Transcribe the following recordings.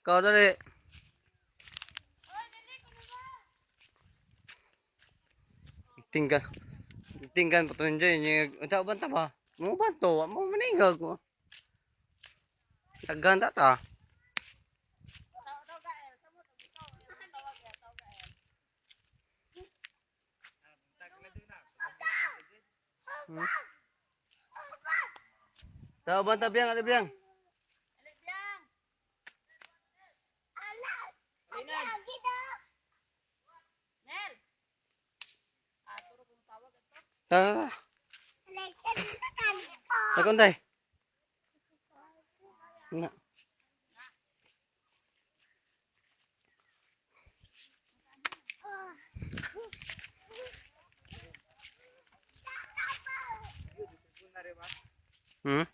Kau dali. Tingkan. Tingkan patunjoy niya. Unta banta ba? Mo banto, mo maningag ko. Taghanda ta. Hmm? Tahu banta biang ada biang. Tahu. Takon tay. Na. Hmm?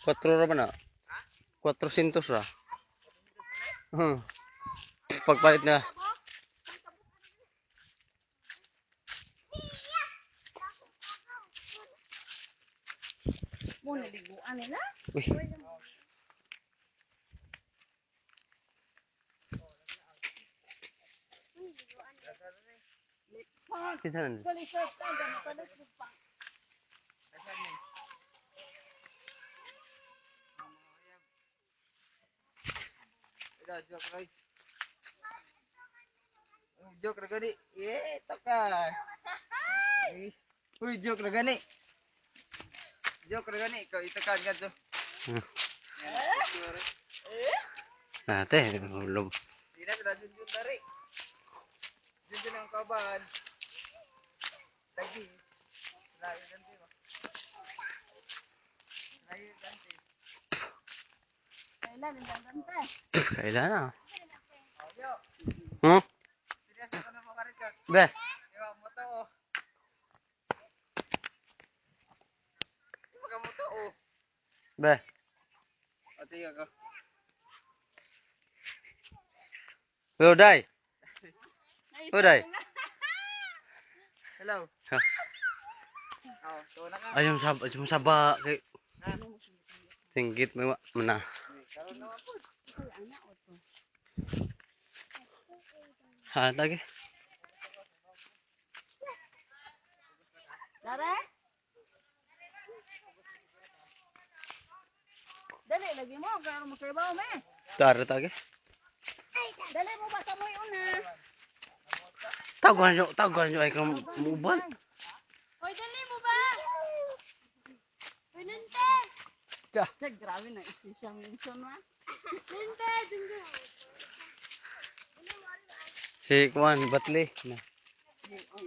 4 ra ba na? 400 ra. Hmm. Pagpalit na. Mo naliguan nila. Uy. Tindahan. Kalisod ta gan palis pa. Joke na gani. Taka. Uy, joke na gani. Joke na gani. Ikaw itakan ka to. Ate, ulog. Hindi na sila junjun dari. Junjun ang kaban. Lagi. Layo ganti ba? Layo ganti. Kailan nila gante. Kailan na? Audio. Hmm? Serius ka na makarit ka. Be. Ewa mo to oh. Pagka mo to oh. Be. Ati ka. Uday. Uday. Hello. Ha. Oh, to na ka. Ayun saba kay singgit mo mana. Karon na po. Ay anak o to. Ha lagi. Dare? Dali lagi mo kay mo kay bawo me. Tar lagi. Dali mo ba sa moy una? Tagon nyo ay kang muban. Hoy dali mo ba? Hoy nante. Ja. Grabe na isisang minsan wa. Nante, dungo. Si Kuan Batli. Na. Di on